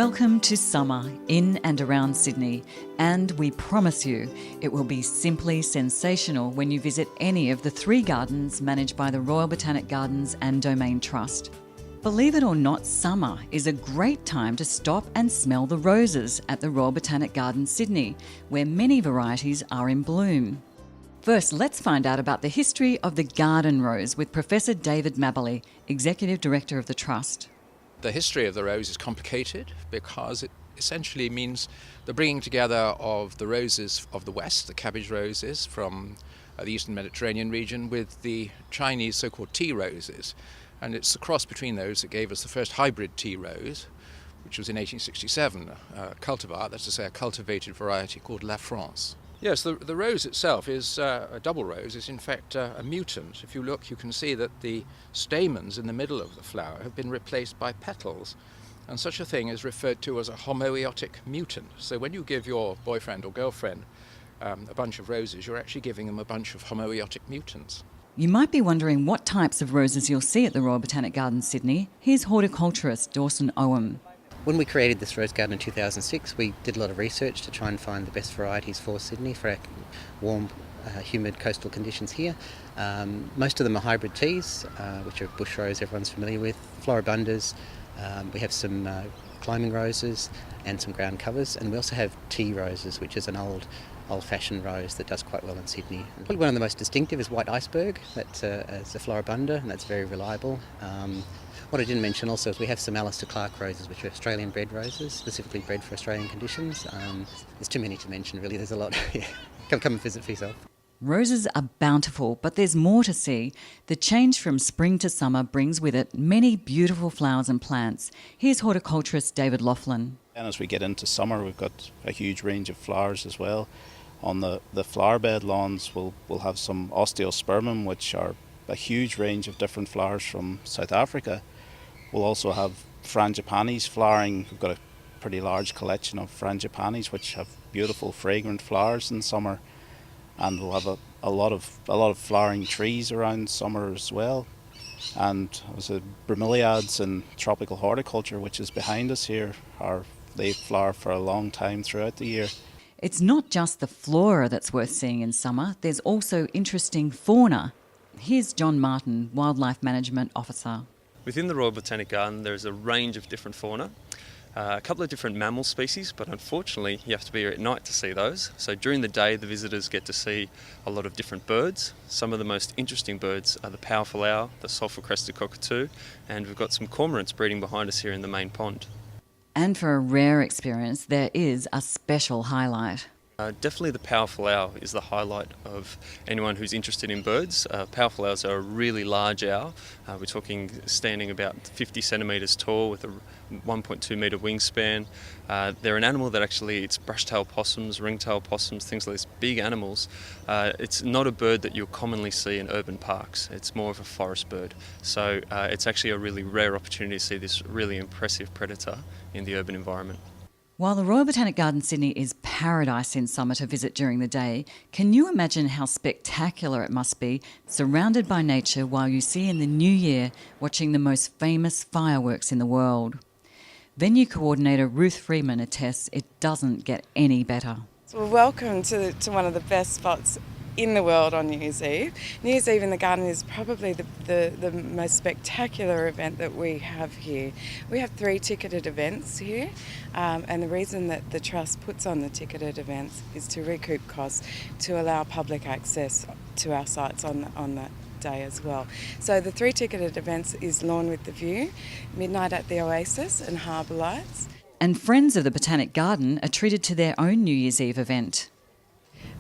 Welcome to summer in and around Sydney, and we promise you it will be simply sensational when you visit any of the 3 gardens managed by the Royal Botanic Gardens and Domain Trust. Believe it or not, summer is a great time to stop and smell the roses at the Royal Botanic Gardens, Sydney, where many varieties are in bloom. First, let's find out about the history of the garden rose with Professor David Mabberley, Executive Director of the Trust. The history of the rose is complicated because it essentially means the bringing together of the roses of the West, the cabbage roses from the Eastern Mediterranean region, with the Chinese so-called tea roses. And it's the cross between those that gave us the first hybrid tea rose, which was in 1867, a cultivar, that's to say a cultivated variety called La France. Yes, the rose itself is a double rose, is in fact a mutant. If you look, you can see that the stamens in the middle of the flower have been replaced by petals, and such a thing is referred to as a homoeotic mutant. So when you give your boyfriend or girlfriend a bunch of roses, you're actually giving them a bunch of homoeotic mutants. You might be wondering what types of roses you'll see at the Royal Botanic Gardens, Sydney. Here's horticulturist Dawson Owen. When we created this rose garden in 2006, we did a lot of research to try and find the best varieties for Sydney, for our warm, humid coastal conditions here. Most of them are hybrid teas, which are bush rose everyone's familiar with, floribundas. We have some climbing roses and some ground covers, and we also have tea roses, which is an old-fashioned rose that does quite well in Sydney. And probably one of the most distinctive is white iceberg. That's a floribunda, and that's very reliable. What I didn't mention also is we have some Alistair Clark roses, which are Australian bred roses, specifically bred for Australian conditions. There's too many to mention, really. There's a lot. Yeah. Come and visit for yourself. Roses are bountiful, but there's more to see. The change from spring to summer brings with it many beautiful flowers and plants. Here's horticulturist David Laughlin. And as we get into summer, we've got a huge range of flowers as well. On the flower bed lawns, we'll have some osteospermum, which are a huge range of different flowers from South Africa. We'll also have frangipanis flowering. We've got a pretty large collection of frangipanis, which have beautiful fragrant flowers in summer. And we'll have a lot of flowering trees around summer as well. And also bromeliads and tropical horticulture, which is behind us here, they flower for a long time throughout the year. It's not just the flora that's worth seeing in summer. There's also interesting fauna. Here's John Martin, Wildlife Management Officer. Within the Royal Botanic Garden there is a range of different fauna, a couple of different mammal species, but unfortunately you have to be here at night to see those. So during the day the visitors get to see a lot of different birds. Some of the most interesting birds are the powerful owl, the sulphur-crested cockatoo, and we've got some cormorants breeding behind us here in the main pond. And for a rare experience, there is a special highlight. Definitely the powerful owl is the highlight of anyone who's interested in birds. Powerful owls are a really large owl. We're talking standing about 50 centimetres tall with a 1.2 metre wingspan. They're an animal that actually eats brush-tailed possums, ring-tailed possums, things like this, big animals. It's not a bird that you'll commonly see in urban parks. It's more of a forest bird. So it's actually a really rare opportunity to see this really impressive predator in the urban environment. While the Royal Botanic Garden Sydney is paradise in summer to visit during the day, can you imagine how spectacular it must be surrounded by nature while you see in the new year watching the most famous fireworks in the world? Venue coordinator Ruth Freeman attests it doesn't get any better. So welcome to one of the best spots in the world on New Year's Eve. New Year's Eve in the garden is probably the most spectacular event that we have here. We have 3 ticketed events here, and the reason that the Trust puts on the ticketed events is to recoup costs to allow public access to our sites on that day as well. So the 3 ticketed events is Lawn with the View, Midnight at the Oasis and Harbour Lights. And friends of the Botanic Garden are treated to their own New Year's Eve event.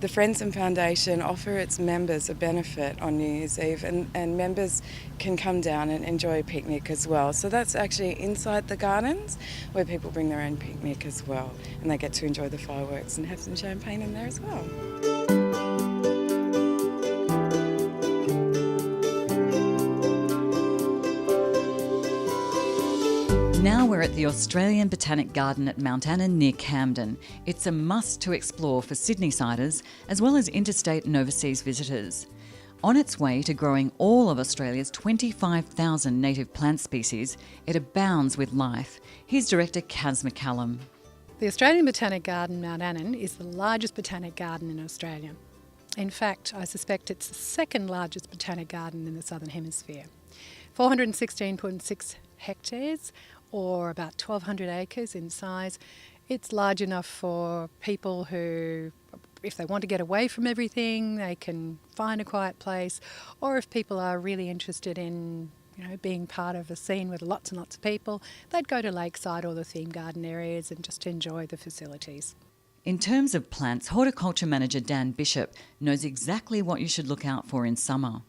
The Friends and Foundation offer its members a benefit on New Year's Eve, and members can come down and enjoy a picnic as well. So that's actually inside the gardens where people bring their own picnic as well, and they get to enjoy the fireworks and have some champagne in there as well. Now we're at the Australian Botanic Garden at Mount Annan near Camden. It's a must to explore for Sydney-siders as well as interstate and overseas visitors. On its way to growing all of Australia's 25,000 native plant species, it abounds with life. Here's Director Kaz McCallum. The Australian Botanic Garden, Mount Annan, is the largest botanic garden in Australia. In fact, I suspect it's the second largest botanic garden in the Southern Hemisphere. 416.6 hectares, or about 1,200 acres in size. It's large enough for people who, if they want to get away from everything, they can find a quiet place, or if people are really interested in being part of a scene with lots and lots of people, they'd go to Lakeside or the theme garden areas and just enjoy the facilities. In terms of plants, Horticulture Manager Dan Bishop knows exactly what you should look out for in summer.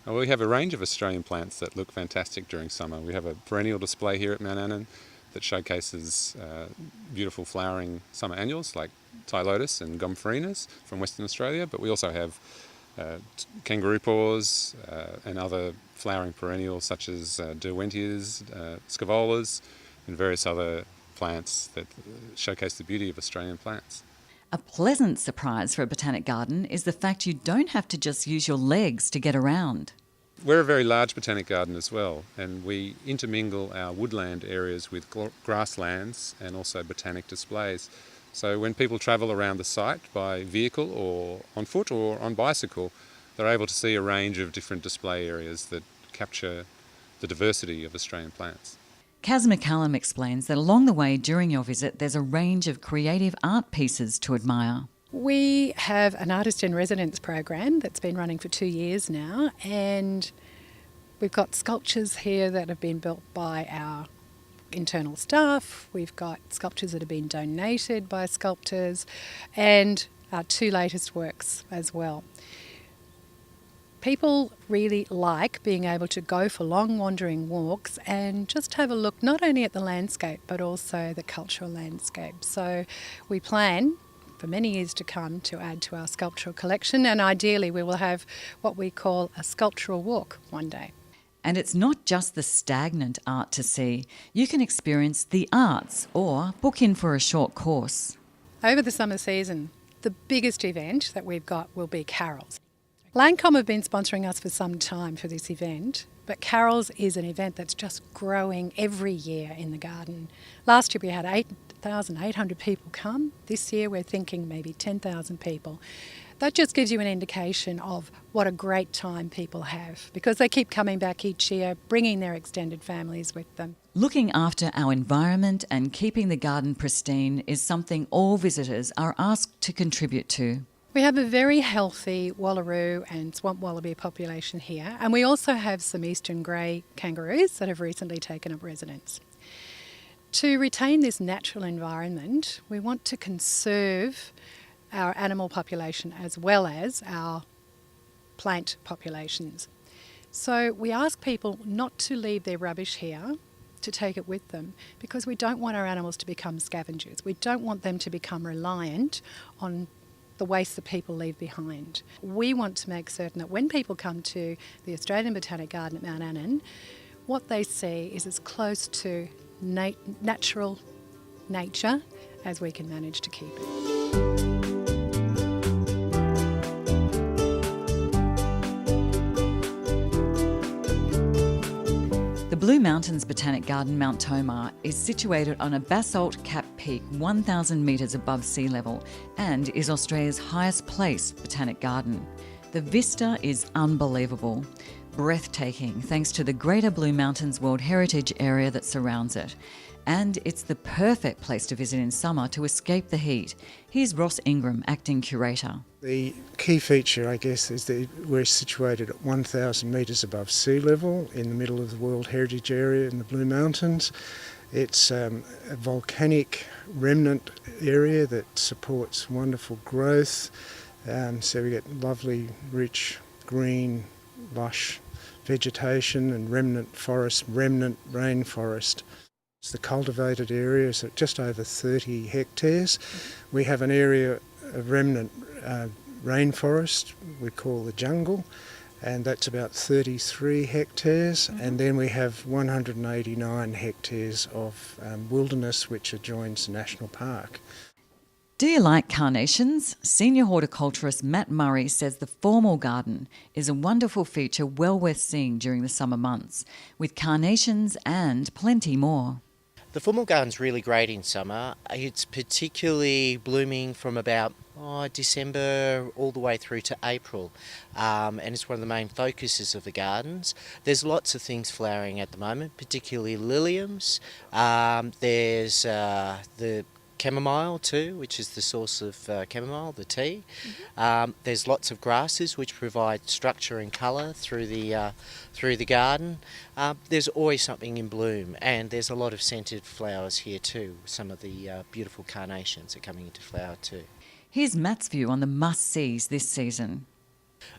Well, we have a range of Australian plants that look fantastic during summer. We have a perennial display here at Mount Annan that showcases beautiful flowering summer annuals like Thai lotus and gomphorenas from Western Australia, but we also have kangaroo paws and other flowering perennials such as derwentias, scaevolas and various other plants that showcase the beauty of Australian plants. A pleasant surprise for a botanic garden is the fact you don't have to just use your legs to get around. We're a very large botanic garden as well, and we intermingle our woodland areas with grasslands and also botanic displays. So when people travel around the site by vehicle or on foot or on bicycle, they're able to see a range of different display areas that capture the diversity of Australian plants. Kaz McCallum explains that along the way during your visit, there's a range of creative art pieces to admire. We have an artist in residence program that's been running for 2 years now, and we've got sculptures here that have been built by our internal staff. We've got sculptures that have been donated by sculptors, and our 2 latest works as well. People really like being able to go for long wandering walks and just have a look not only at the landscape but also the cultural landscape. So we plan for many years to come to add to our sculptural collection, and ideally we will have what we call a sculptural walk one day. And it's not just the stagnant art to see. You can experience the arts or book in for a short course. Over the summer season, the biggest event that we've got will be Carols. Lancome have been sponsoring us for some time for this event, but Carols is an event that's just growing every year in the garden. Last year we had 8,800 people come. This year we're thinking maybe 10,000 people. That just gives you an indication of what a great time people have, because they keep coming back each year, bringing their extended families with them. Looking after our environment and keeping the garden pristine is something all visitors are asked to contribute to. We have a very healthy wallaroo and swamp wallaby population here, and we also have some eastern grey kangaroos that have recently taken up residence. To retain this natural environment, we want to conserve our animal population as well as our plant populations. So we ask people not to leave their rubbish here, to take it with them, because we don't want our animals to become scavengers. We don't want them to become reliant on the waste that people leave behind. We want to make certain that when people come to the Australian Botanic Garden at Mount Annan, what they see is as close to natural nature as we can manage to keep it. The Blue Mountains Botanic Garden, Mount Tomah, is situated on a basalt-capped peak 1,000 metres above sea level and is Australia's highest placed botanic garden. The vista is unbelievable, breathtaking thanks to the Greater Blue Mountains World Heritage Area that surrounds it. And it's the perfect place to visit in summer to escape the heat. Here's Ross Ingram, Acting Curator. The key feature, I guess, is that we're situated at 1,000 metres above sea level in the middle of the World Heritage Area in the Blue Mountains. It's a volcanic remnant area that supports wonderful growth. So we get lovely, rich, green, lush vegetation and remnant forest, remnant rainforest. It's the cultivated area is at just over 30 hectares. We have an area of remnant rainforest we call the jungle, and that's about 33 hectares. And then we have 189 hectares of wilderness which adjoins the national park. Do you like carnations? Senior horticulturist Matt Murray says the formal garden is a wonderful feature well worth seeing during the summer months, with carnations and plenty more. The formal garden's really great in summer. It's particularly blooming from about December all the way through to April, and it's one of the main focuses of the gardens. There's lots of things flowering at the moment, particularly liliums. There's the chamomile too, which is the source of chamomile, the tea. There's lots of grasses which provide structure and colour through the garden. There's always something in bloom, and there's a lot of scented flowers here too. Some of the beautiful carnations are coming into flower too. Here's Matt's view on the must-sees this season.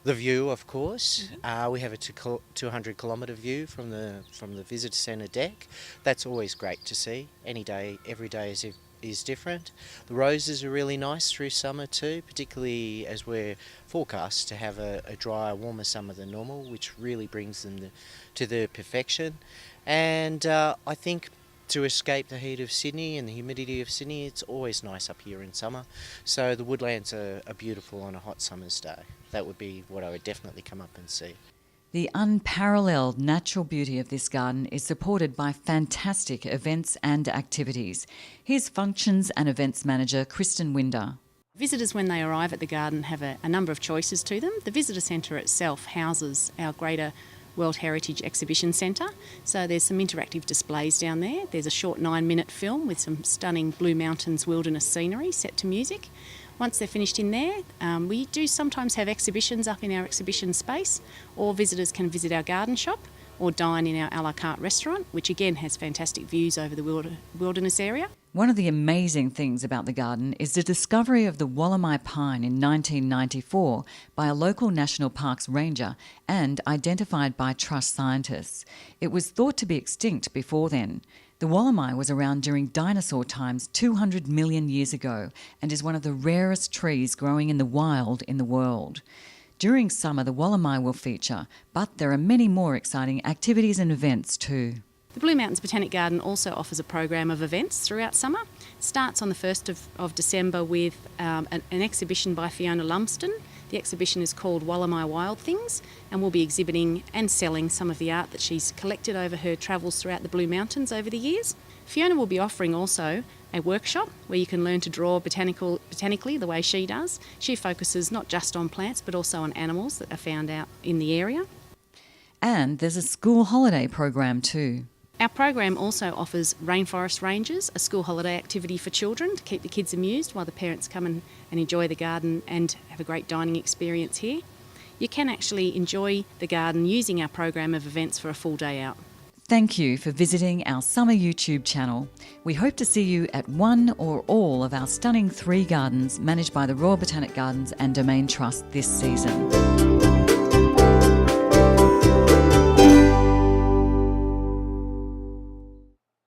The view, of course. We have a 200 kilometre view from the visitor centre deck. That's always great to see. Any day, every day is different. The roses are really nice through summer too, particularly as we're forecast to have a drier, warmer summer than normal, which really brings them to their perfection. And I think to escape the heat of Sydney and the humidity of Sydney, it's always nice up here in summer. So the woodlands are beautiful on a hot summer's day. That would be what I would definitely come up and see. The unparalleled natural beauty of this garden is supported by fantastic events and activities. Here's Functions and Events Manager Kristen Winder. Visitors, when they arrive at the garden, have a number of choices to them. The visitor centre itself houses our greater World Heritage Exhibition Centre. So there's some interactive displays down there. There's a short 9-minute film with some stunning Blue Mountains wilderness scenery set to music. Once they're finished in there, we do sometimes have exhibitions up in our exhibition space, or visitors can visit our garden shop or dine in our a la carte restaurant, which again has fantastic views over the wilderness area. One of the amazing things about the garden is the discovery of the Wallamai pine in 1994 by a local National Parks ranger and identified by trust scientists. It was thought to be extinct before then. The Wallamai was around during dinosaur times 200 million years ago and is one of the rarest trees growing in the wild in the world. During summer, the Wallamai will feature, but there are many more exciting activities and events too. The Blue Mountains Botanic Garden also offers a program of events throughout summer. It starts on the 1st of December with an exhibition by Fiona Lumsden. The exhibition is called Wallamai Wild Things, and we'll be exhibiting and selling some of the art that she's collected over her travels throughout the Blue Mountains over the years. Fiona will be offering also a workshop where you can learn to draw botanically the way she does. She focuses not just on plants but also on animals that are found out in the area. And there's a school holiday program too. Our program also offers Rainforest Rangers, a school holiday activity for children to keep the kids amused while the parents come and enjoy the garden and have a great dining experience here. You can actually enjoy the garden using our program of events for a full day out. Thank you for visiting our summer YouTube channel. We hope to see you at one or all of our stunning 3 gardens managed by the Royal Botanic Gardens and Domain Trust this season.